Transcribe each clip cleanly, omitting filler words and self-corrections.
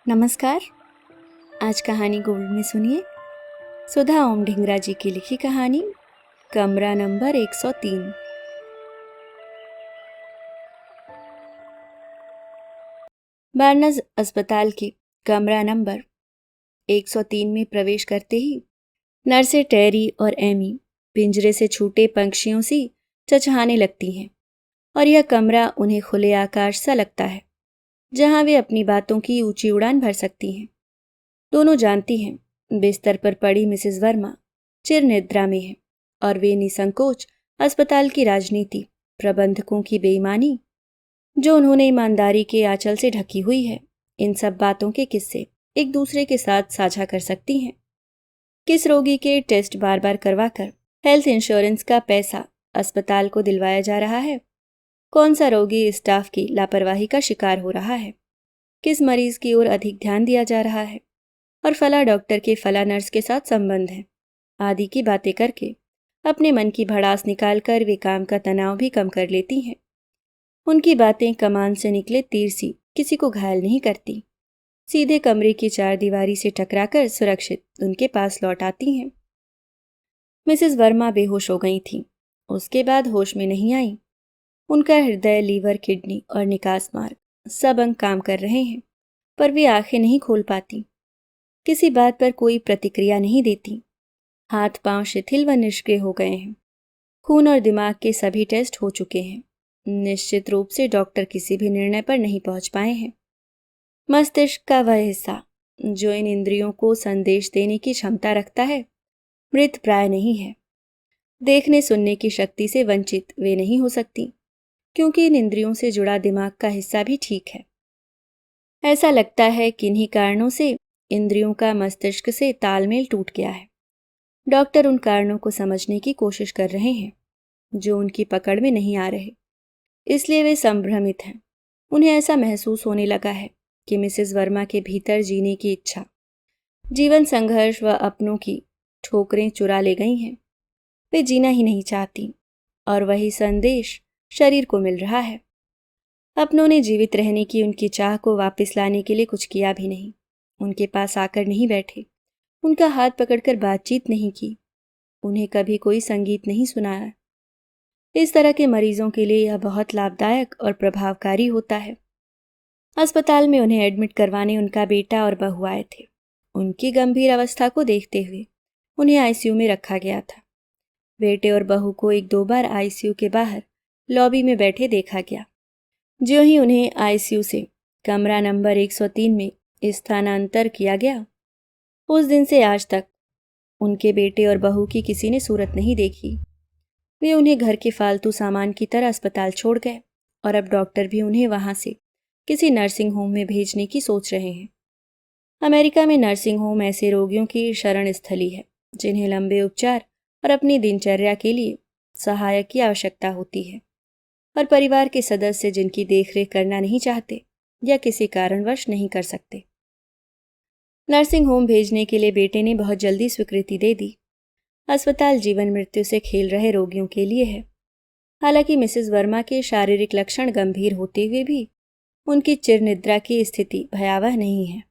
नमस्कार। आज कहानी गोल्ड में सुनिए सुधा ओम ढिंगरा जी की लिखी कहानी कमरा नंबर 103। बार्नस अस्पताल के कमरा नंबर 103 में प्रवेश करते ही नर्सें टेरी और एमी पिंजरे से छूटे पंछियों सी चचहाने लगती हैं और यह कमरा उन्हें खुले आकाश सा लगता है जहां वे अपनी बातों की ऊंची उड़ान भर सकती हैं। दोनों जानती हैं बिस्तर पर पड़ी मिसेस वर्मा चिर निद्रा में है और वे निसंकोच अस्पताल की राजनीति, प्रबंधकों की बेईमानी जो उन्होंने ईमानदारी के आंचल से ढकी हुई है, इन सब बातों के किस्से एक दूसरे के साथ साझा कर सकती हैं। किस रोगी के टेस्ट बार बार करवाकर हेल्थ इंश्योरेंस का पैसा अस्पताल को दिलवाया जा रहा है, कौन सा रोगी स्टाफ की लापरवाही का शिकार हो रहा है, किस मरीज की ओर अधिक ध्यान दिया जा रहा है और फला डॉक्टर के फला नर्स के साथ संबंध है आदि की बातें करके अपने मन की भड़ास निकालकर वे काम का तनाव भी कम कर लेती हैं। उनकी बातें कमान से निकले तीर सी किसी को घायल नहीं करती, सीधे कमरे की चार दीवारी से टकराकर सुरक्षित उनके पास लौट आती हैं। मिसेस वर्मा बेहोश हो गई थीं, उसके बाद होश में नहीं आई। उनका हृदय, लीवर, किडनी और निकास मार्ग सब अंग काम कर रहे हैं, पर वे आंखें नहीं खोल पाती, किसी बात पर कोई प्रतिक्रिया नहीं देती। हाथ पांव शिथिल व निष्क्रिय हो गए हैं। खून और दिमाग के सभी टेस्ट हो चुके हैं। निश्चित रूप से डॉक्टर किसी भी निर्णय पर नहीं पहुंच पाए हैं। मस्तिष्क का वह हिस्सा जो इन इंद्रियों को संदेश देने की क्षमता रखता है, मृत प्राय नहीं है। देखने सुनने की शक्ति से वंचित वे नहीं हो सकती, क्योंकि इन इंद्रियों से जुड़ा दिमाग का हिस्सा भी ठीक है। ऐसा लगता है कि इन्हीं कारणों से इंद्रियों का मस्तिष्क से तालमेल टूट गया है। डॉक्टर उन कारणों को समझने की कोशिश कर रहे हैं जो उनकी पकड़ में नहीं आ रहे, इसलिए वे संभ्रमित हैं। उन्हें ऐसा महसूस होने लगा है कि मिसेस वर्मा के भीतर जीने की इच्छा, जीवन संघर्ष व अपनों की ठोकरें चुरा ले गई हैं। वे जीना ही नहीं चाहती और वही संदेश शरीर को मिल रहा है। अपनों ने जीवित रहने की उनकी चाह को वापस लाने के लिए कुछ किया भी नहीं। उनके पास आकर नहीं बैठे, उनका हाथ पकड़कर बातचीत नहीं की, उन्हें कभी कोई संगीत नहीं सुनाया। इस तरह के मरीजों के लिए यह बहुत लाभदायक और प्रभावकारी होता है। अस्पताल में उन्हें एडमिट करवाने उनका बेटा और बहू आए थे। उनकी गंभीर अवस्था को देखते हुए उन्हें आईसीयू में रखा गया था। बेटे और बहू को एक दो बार आईसीयू के बाहर लॉबी में बैठे देखा गया। ज्यों ही उन्हें आईसीयू से कमरा नंबर 103 में स्थानांतर किया गया, उस दिन से आज तक उनके बेटे और बहू की किसी ने सूरत नहीं देखी। वे उन्हें घर के फालतू सामान की तरह अस्पताल छोड़ गए और अब डॉक्टर भी उन्हें वहां से किसी नर्सिंग होम में भेजने की सोच रहे हैं। अमेरिका में नर्सिंग होम ऐसे रोगियों की शरण स्थली है जिन्हें लंबे उपचार और अपनी दिनचर्या के लिए सहायक की आवश्यकता होती है, और परिवार के सदस्य जिनकी देखरेख करना नहीं चाहते या किसी कारणवश नहीं कर सकते। नर्सिंग होम भेजने के लिए बेटे ने बहुत जल्दी स्वीकृति दे दी। अस्पताल जीवन मृत्यु से खेल रहे रोगियों के लिए है। हालांकि मिसेस वर्मा के शारीरिक लक्षण गंभीर होते हुए भी उनकी चिर निद्रा की स्थिति भयावह नहीं है।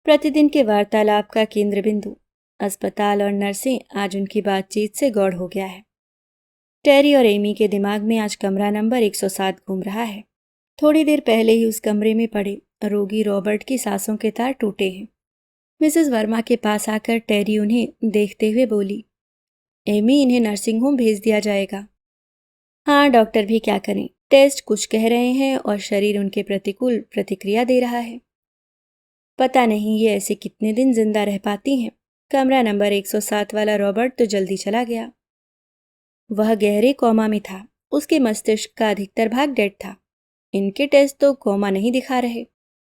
प्रतिदिन के वार्तालाप का केंद्र बिंदु अस्पताल और नर्सें आज उनकी बातचीत से गौड़ हो गया है। टेरी और एमी के दिमाग में आज कमरा नंबर 107 घूम रहा है। थोड़ी देर पहले ही उस कमरे में पड़े रोगी रॉबर्ट की सांसों के तार टूटे हैं। मिसेस वर्मा के पास आकर टेरी उन्हें देखते हुए बोली, एमी, इन्हें नर्सिंग होम भेज दिया जाएगा। हाँ, डॉक्टर भी क्या करें, टेस्ट कुछ कह रहे हैं और शरीर उनके प्रतिकूल प्रतिक्रिया दे रहा है। पता नहीं ये ऐसे कितने दिन जिंदा रह पाती हैं। कमरा नंबर 107 वाला रॉबर्ट तो जल्दी चला गया। वह गहरे कोमा में था। उसके मस्तिष्क का अधिकतर भाग डेड था। इनके टेस्ट तो कोमा नहीं दिखा रहे,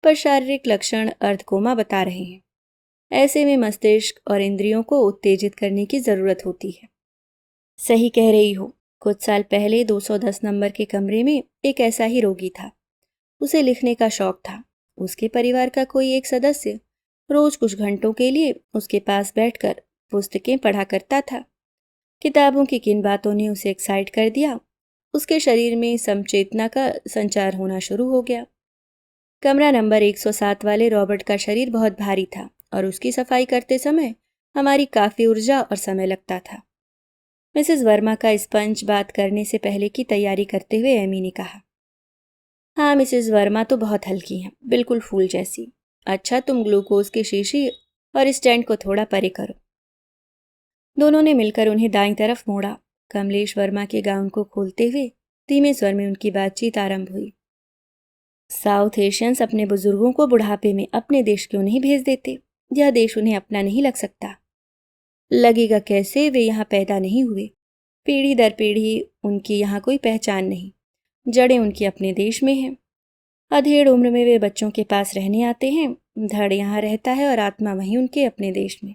पर शारीरिक लक्षण अर्ध कोमा बता रहे हैं। ऐसे में मस्तिष्क और इंद्रियों को उत्तेजित करने की जरूरत होती है। सही कह रही हो। कुछ साल पहले 210 नंबर के कमरे में एक ऐसा ही रोगी था। उसे लिखने का शौक था। उसके परिवार का कोई एक सदस्य रोज कुछ घंटों के लिए उसके पास बैठकर पुस्तकें पढ़ा करता था। किताबों की किन बातों ने उसे एक्साइट कर दिया, उसके शरीर में समचेतना का संचार होना शुरू हो गया। कमरा नंबर 107 वाले रॉबर्ट का शरीर बहुत भारी था और उसकी सफाई करते समय हमारी काफ़ी ऊर्जा और समय लगता था। मिसेस वर्मा का स्पंज बात करने से पहले की तैयारी करते हुए एमी ने कहा, हाँ मिसेस वर्मा तो बहुत हल्की हैं, बिल्कुल फूल जैसी। अच्छा, तुम ग्लूकोज की शीशी और स्टैंड को थोड़ा परे करो। दोनों ने मिलकर उन्हें दाईं तरफ मोड़ा। कमलेश वर्मा के गाउन को खोलते हुए धीमे स्वर में उनकी बातचीत आरंभ हुई। साउथ एशियंस अपने बुजुर्गों को बुढ़ापे में अपने देश क्यों नहीं भेज देते? यह देश उन्हें अपना नहीं लग सकता। लगेगा कैसे? वे यहाँ पैदा नहीं हुए। पीढ़ी दर पीढ़ी उनकी यहाँ कोई पहचान नहीं। जड़ें उनकी अपने देश में हैं। अधेड़ उम्र में वे बच्चों के पास रहने आते हैं। धड़ यहाँ रहता है और आत्मा वहीं उनके अपने देश में।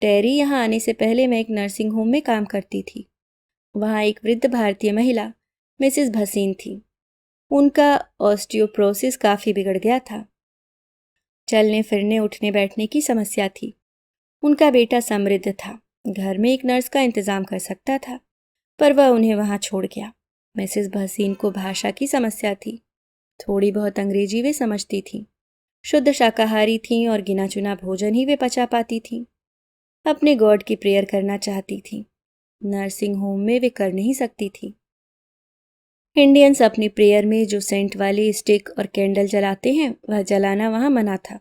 टेरी, यहाँ आने से पहले मैं एक नर्सिंग होम में काम करती थी। वहाँ एक वृद्ध भारतीय महिला मिसेस भसीन थी। उनका ऑस्टियोप्रोसिस काफ़ी बिगड़ गया था। चलने फिरने उठने बैठने की समस्या थी। उनका बेटा समृद्ध था, घर में एक नर्स का इंतज़ाम कर सकता था, पर वह उन्हें वहाँ छोड़ गया। मिसेस भसीन को भाषा की समस्या थी। थोड़ी बहुत अंग्रेजी वे समझती थीं। शुद्ध शाकाहारी थीं और गिना चुना भोजन ही वे पचा पाती थीं। अपने गॉड की प्रेयर करना चाहती थीं। नर्सिंग होम में वे कर नहीं सकती थीं। इंडियंस अपनी प्रेयर में जो सेंट वाली स्टिक और कैंडल जलाते हैं, वह जलाना वहाँ मना था।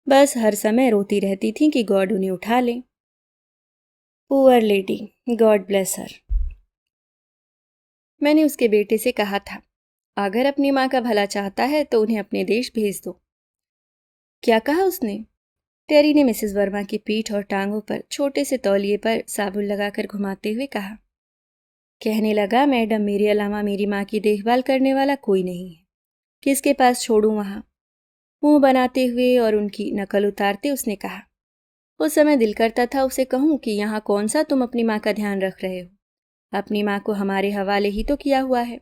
बस हर समय रोती रहती थीं कि गॉड उन्हें उठा लें। पुअर लेडी, गॉड ब्लेस हर। मैंने उसके बेटे से कहा था, अगर अपनी माँ का भला चाहता है तो उन्हें अपने देश भेज दो। क्या कहा उसने? टेरी ने मिसेस वर्मा की पीठ और टांगों पर छोटे से तौलिए पर साबुन लगाकर घुमाते हुए कहा। कहने लगा, मैडम, मेरे अलावा मेरी माँ की देखभाल करने वाला कोई नहीं है। किसके पास छोड़ूं वहाँ? मुंह बनाते हुए और उनकी नकल उतारते उसने कहा। उस समय दिल करता था उसे कहूँ कि यहाँ कौन सा तुम अपनी माँ का ध्यान रख रहे हो? अपनी माँ को हमारे हवाले ही तो किया हुआ है।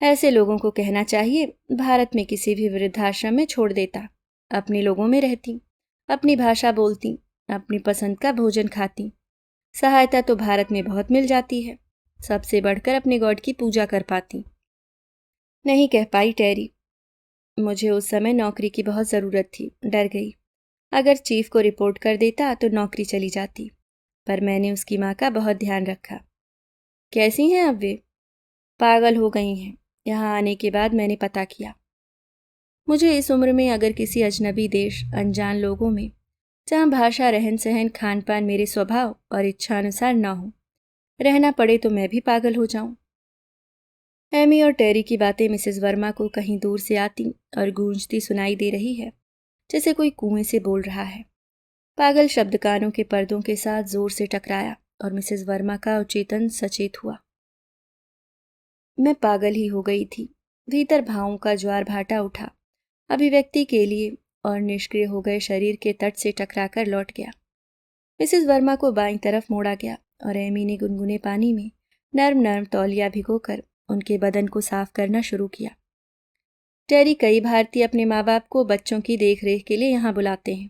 ऐसे लोगों को कहना चाहिए भारत में किसी भी वृद्धाश्रम में छोड़ देता। अपने लोगों में रहती, अपनी भाषा बोलती, अपनी पसंद का भोजन खाती। सहायता तो भारत में बहुत मिल जाती है। सबसे बढ़कर अपने गॉड की पूजा कर पाती। नहीं कह पाई टेरी। मुझे उस समय नौकरी की बहुत ज़रूरत थी। डर गई। अगर चीफ को रिपोर्ट कर देता तो नौकरी चली जाती। पर मैंने उसकी माँ का बहुत ध्यान रखा। कैसी हैं अब वे? पागल हो गई हैं। यहाँ आने के बाद मैंने पता किया। मुझे इस उम्र में अगर किसी अजनबी देश, अनजान लोगों में, जहाँ भाषा, रहन सहन, खान पान मेरे स्वभाव और इच्छा अनुसार न हो, रहना पड़े तो मैं भी पागल हो जाऊं। एमी और टेरी की बातें मिसेस वर्मा को कहीं दूर से आती और गूंजती सुनाई दे रही है, जैसे कोई कुएं से बोल रहा है। पागल शब्द कानों के पर्दों के साथ जोर से टकराया और मिसेस वर्मा का अचेतन सचेत हुआ। मैं पागल ही हो गई थी। भीतर भावों का ज्वार भाटा उठा। अभिव्यक्ति के लिए और निष्क्रिय हो गए शरीर के तट से टकराकर लौट गया। मिसेस वर्मा को बाईं तरफ मोड़ा गया और एमी ने गुनगुने पानी में नर्म नर्म तौलिया भिगोकर उनके बदन को साफ करना शुरू किया। टेरी, कई भारतीय अपने माँ बाप को बच्चों की देख रेख के लिए यहाँ बुलाते हैं।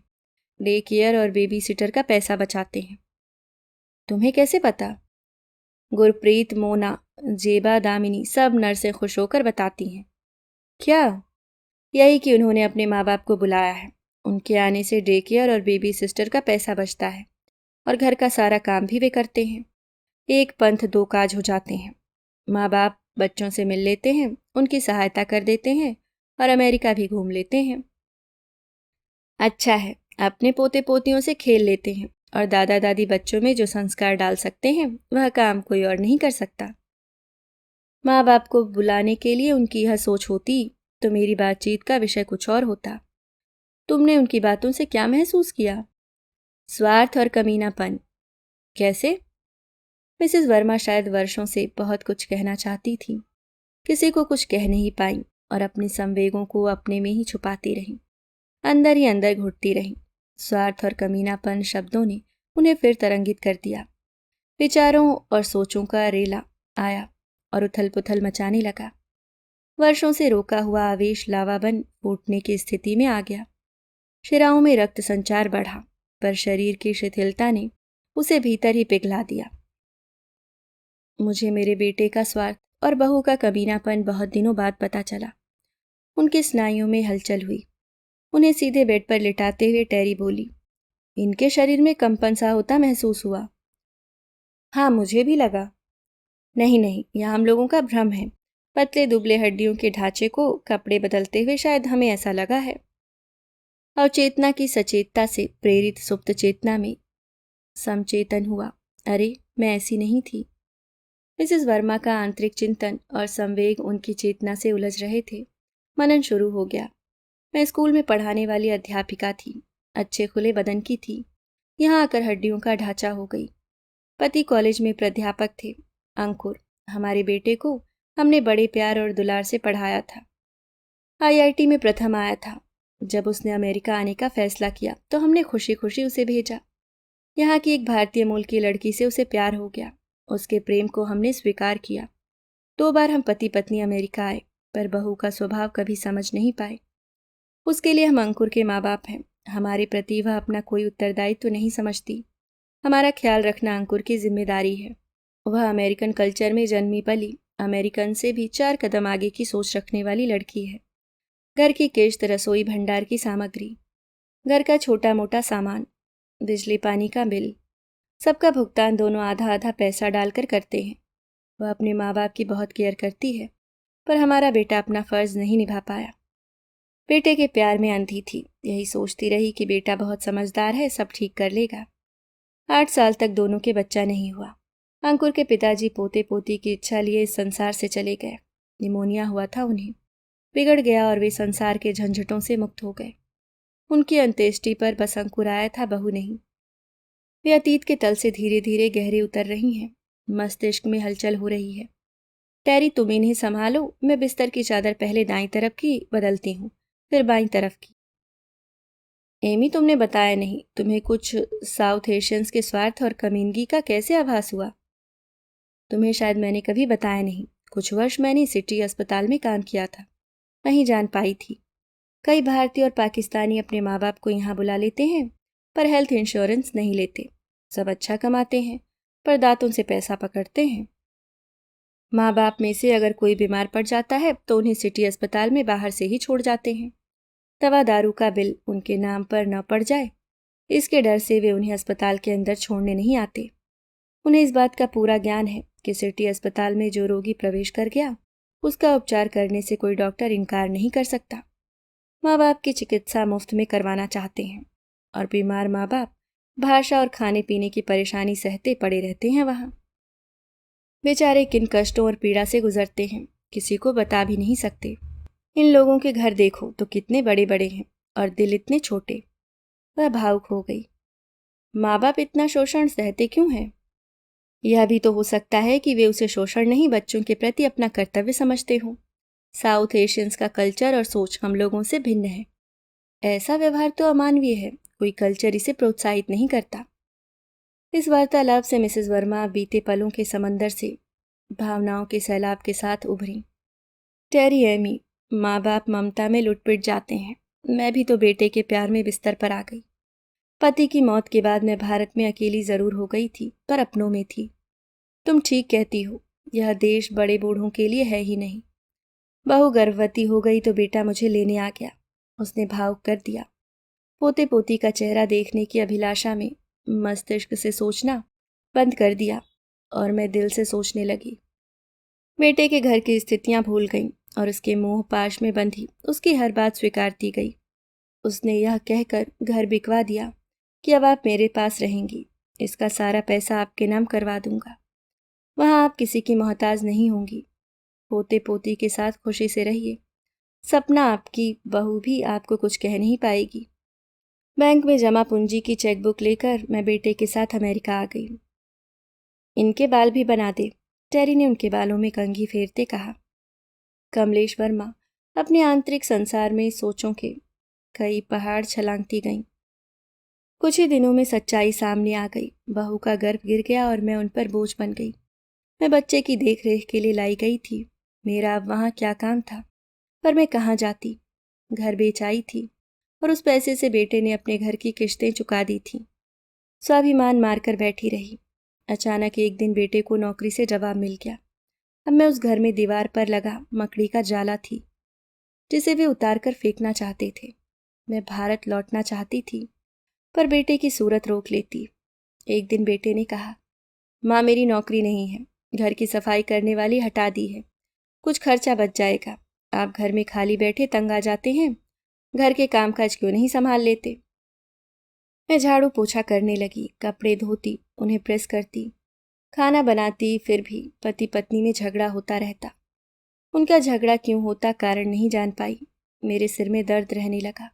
डे केयर और बेबी सिटर का पैसा बचाते हैं। तुम्हें कैसे पता? गुरप्रीत, मोना, जेबा, दामिनी, सब नर्सें खुश होकर बताती हैं। क्या? यही कि उन्होंने अपने माँ बाप को बुलाया है। उनके आने से डे केयर और बेबी सिस्टर का पैसा बचता है और घर का सारा काम भी वे करते हैं। एक पंथ दो काज हो जाते हैं। माँ बाप बच्चों से मिल लेते हैं, उनकी सहायता कर देते हैं और अमेरिका भी घूम लेते हैं। अच्छा है, अपने पोते पोतियों से खेल लेते हैं और दादा दादी बच्चों में जो संस्कार डाल सकते हैं वह काम कोई और नहीं कर सकता। माँ बाप को बुलाने के लिए उनकी यह सोच होती तो मेरी बातचीत का विषय कुछ और होता। तुमने उनकी बातों से क्या महसूस किया? स्वार्थ और कमीनापन। कैसे? मिसेस वर्मा शायद वर्षों से बहुत कुछ कहना चाहती थी, किसी को कुछ कह नहीं पाई और अपने संवेगों को अपने में ही छुपाती रहीं, अंदर ही अंदर घुटती रहीं। स्वार्थ और कमीनापन शब्दों ने उन्हें फिर तरंगित कर दिया। विचारों और सोचों का रेला आया और उथल पुथल मचाने लगा। वर्षों से रोका हुआ आवेश लावा बन फूटने की स्थिति में आ गया। शिराओं में रक्त संचार बढ़ा, पर शरीर की शिथिलता ने उसे भीतर ही पिघला दिया। मुझे मेरे बेटे का स्वार्थ और बहू का कमीनापन बहुत दिनों बाद पता चला। उनके स्नायुओं में हलचल हुई। उन्हें सीधे बेड पर लिटाते हुए टेरी बोली, इनके शरीर में कंपन सा होता महसूस हुआ। हाँ, मुझे भी लगा। नहीं नहीं, यह हम लोगों का भ्रम है। पतले दुबले हड्डियों के ढांचे को कपड़े बदलते हुए शायद हमें ऐसा लगा है। और चेतना की सचेतता से प्रेरित सुप्त चेतना में समचेतन हुआ। अरे, मैं ऐसी नहीं थी। मिसेस वर्मा का आंतरिक चिंतन और संवेग उनकी चेतना से उलझ रहे थे। मनन शुरू हो गया। मैं स्कूल में पढ़ाने वाली अध्यापिका थी, अच्छे खुले बदन की थी। यहाँ आकर हड्डियों का ढांचा हो गई। पति कॉलेज में प्राध्यापक थे। अंकुर, हमारे बेटे को हमने बड़े प्यार और दुलार से पढ़ाया था। आईआईटी में प्रथम आया था। जब उसने अमेरिका आने का फैसला किया तो हमने खुशी खुशी उसे भेजा। यहाँ की एक भारतीय मूल की लड़की से उसे प्यार हो गया। उसके प्रेम को हमने स्वीकार किया। 2 बार हम पति पत्नी अमेरिका आए, पर बहू का स्वभाव कभी समझ नहीं पाए। उसके लिए हम अंकुर के माँ बाप हैं। हमारे प्रति वह अपना कोई उत्तरदायित्व तो नहीं समझती। हमारा ख्याल रखना अंकुर की जिम्मेदारी है। वह अमेरिकन कल्चर में जन्मी पली, अमेरिकन से भी 4 कदम आगे की सोच रखने वाली लड़की है। घर की किश्त, रसोई भंडार की सामग्री, घर का छोटा मोटा सामान, बिजली पानी का बिल, सबका भुगतान दोनों आधा आधा पैसा डालकर करते हैं। वह अपने माँ बाप की बहुत केयर करती है, पर हमारा बेटा अपना फर्ज नहीं निभा पाया। बेटे के प्यार में अंधी थी। यही सोचती रही कि बेटा बहुत समझदार है, सब ठीक कर लेगा। 8 साल तक दोनों के बच्चा नहीं हुआ। अंकुर के पिताजी पोते पोती की इच्छा लिए इस संसार से चले गए। निमोनिया हुआ था उन्हें, बिगड़ गया और वे संसार के झंझटों से मुक्त हो गए। उनकी अंत्येष्टि पर बस अंकुर आया था, बहू नहीं। वे अतीत के तल से धीरे धीरे गहरे उतर रही हैं। मस्तिष्क में हलचल हो रही है। टेरी, तुम इन्हें संभालो, मैं बिस्तर की चादर पहले दाईं तरफ की बदलती हूँ, फिर बाईं तरफ की। एमी, तुमने बताया नहीं, तुम्हें कुछ साउथ एशियंस के स्वार्थ और कमीनगी का कैसे आभास हुआ? तुम्हें शायद मैंने कभी बताया नहीं। कुछ वर्ष मैंने सिटी अस्पताल में काम किया था। नहीं जान पाई थी। कई भारतीय और पाकिस्तानी अपने माँ बाप को यहाँ बुला लेते हैं, पर हेल्थ इंश्योरेंस नहीं लेते। सब अच्छा कमाते हैं, पर दांतों से पैसा पकड़ते हैं। माँ बाप में से अगर कोई बीमार पड़ जाता है तो उन्हें सिटी अस्पताल में बाहर से ही छोड़ जाते हैं। दवा दारू का बिल उनके नाम पर न पड़ जाए, इसके डर से वे उन्हें अस्पताल के अंदर छोड़ने नहीं आते। उन्हें इस बात का पूरा ज्ञान है कि सिटी अस्पताल में जो रोगी प्रवेश कर गया, उसका उपचार करने से कोई डॉक्टर इनकार नहीं कर सकता। माँ बाप की चिकित्सा मुफ्त में करवाना चाहते हैं, और बीमार माँ बाप भाषा और खाने पीने की परेशानी सहते पड़े रहते हैं वहाँ। बेचारे किन कष्टों और पीड़ा से गुजरते हैं, किसी को बता भी नहीं सकते। इन लोगों के घर देखो तो कितने बड़े बड़े हैं और दिल इतने छोटे। वह भावुक हो गई। माँ बाप इतना शोषण सहते क्यों हैं? यह भी तो हो सकता है कि वे उसे शोषण नहीं, बच्चों के प्रति अपना कर्तव्य समझते हों। साउथ एशियंस का कल्चर और सोच हम लोगों से भिन्न है। ऐसा व्यवहार तो अमानवीय है, कोई कल्चर इसे प्रोत्साहित नहीं करता। इस वार्तालाप से मिसेस वर्मा बीते पलों के समंदर से भावनाओं के सैलाब के साथ उभरी। टेरी, एमी, माँ बाप ममता में लुटपिट जाते हैं। मैं भी तो बेटे के प्यार में बिस्तर पर आ गई। पति की मौत के बाद मैं भारत में अकेली जरूर हो गई थी, पर अपनों में थी। तुम ठीक कहती हो, यह देश बड़े बूढ़ों के लिए है ही नहीं। बहू गर्भवती हो गई तो बेटा मुझे लेने आ गया। उसने भावुक कर दिया। पोते पोती का चेहरा देखने की अभिलाषा में मस्तिष्क से सोचना बंद कर दिया और मैं दिल से सोचने लगी। बेटे के घर की स्थितियां भूल गईं और उसके मोह पाश में बंधी उसकी हर बात स्वीकारती गई। उसने यह कहकर घर बिकवा दिया कि अब आप मेरे पास रहेंगी, इसका सारा पैसा आपके नाम करवा दूंगा। वहां आप किसी की मोहताज नहीं होंगी। पोते पोती के साथ खुशी से रहिए। सपना आपकी बहू भी आपको कुछ कह नहीं पाएगी। बैंक में जमा पूंजी की चेकबुक लेकर मैं बेटे के साथ अमेरिका आ गई। इनके बाल भी बना दे, टेरी ने उनके बालों में कंघी फेरते कहा। कमलेश वर्मा अपने आंतरिक संसार में सोचों के कई पहाड़ छलांगती गईं। कुछ ही दिनों में सच्चाई सामने आ गई। बहू का गर्भ गिर गया और मैं उन पर बोझ बन गई। मैं बच्चे की देख रेख के लिए लाई गई थी। मेरा अब वहाँ क्या काम था? पर मैं कहाँ जाती? घर बेच आई थी और उस पैसे से बेटे ने अपने घर की किश्तें चुका दी थीं। स्वाभिमान मारकर बैठी रही। अचानक एक दिन बेटे को नौकरी से जवाब मिल गया। अब मैं उस घर में दीवार पर लगा मकड़ी का जाला थी। जिसे वे उतारकर फेंकना चाहते थे। मैं भारत लौटना चाहती थी, पर बेटे की सूरत रोक लेती। एक दिन बेटे ने कहा, माँ मेरी नौकरी नहीं है, घर की सफाई करने वाली हटा दी है, कुछ खर्चा बच जाएगा। आप घर में खाली बैठे तंग आ जाते हैं, घर के कामकाज क्यों नहीं संभाल लेते। मैं झाड़ू पोछा करने लगी, कपड़े धोती, उन्हें प्रेस करती, खाना बनाती। फिर भी पति पत्नी में झगड़ा होता रहता। उनका झगड़ा क्यों होता कारण नहीं जान पाई। मेरे सिर में दर्द रहने लगा,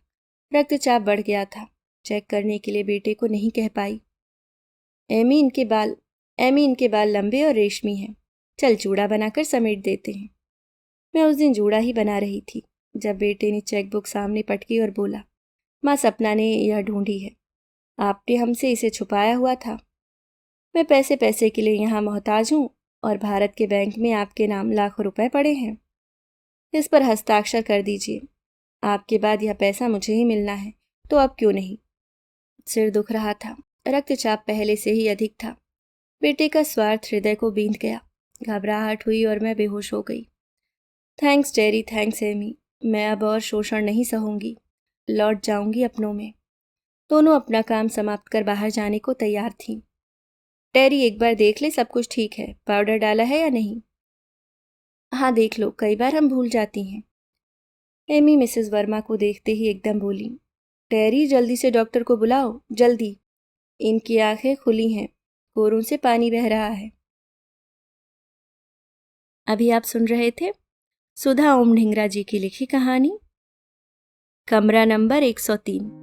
रक्तचाप बढ़ गया था। चेक करने के लिए बेटे को नहीं कह पाई, एमी इनके बाल लंबे और रेशमी हैं, चल जूड़ा बनाकर समेट देते हैं। मैं उस दिन जूड़ा ही बना रही थी जब बेटे ने चेकबुक सामने पटकी और बोला, माँ सपना ने यह ढूंढी है, आपने हमसे इसे छुपाया हुआ था। मैं पैसे पैसे के लिए यहाँ मोहताज हूँ और भारत के बैंक में आपके नाम लाखों रुपए पड़े हैं। इस पर हस्ताक्षर कर दीजिए, आपके बाद यह पैसा मुझे ही मिलना है, तो अब क्यों नहीं। सिर दुख रहा था, रक्तचाप पहले से ही अधिक था। बेटे का स्वार्थ हृदय को बींध गया। घबराहट हुई और मैं बेहोश हो गई। थैंक्स टेरी, थैंक्स एमी, मैं अब और शोषण नहीं सहूंगी, लौट जाऊंगी अपनों में। दोनों अपना काम समाप्त कर बाहर जाने को तैयार थीं। टेरी एक बार देख ले सब कुछ ठीक है, पाउडर डाला है या नहीं। हाँ देख लो, कई बार हम भूल जाती हैं। एमी मिसेस वर्मा को देखते ही एकदम बोली, टेरी जल्दी से डॉक्टर को बुलाओ, जल्दी। इनकी आंखें खुली हैं, कोरों से पानी बह रहा है। अभी आप सुन रहे थे सुधा ओम ढिंगरा जी की लिखी कहानी कमरा नंबर 103।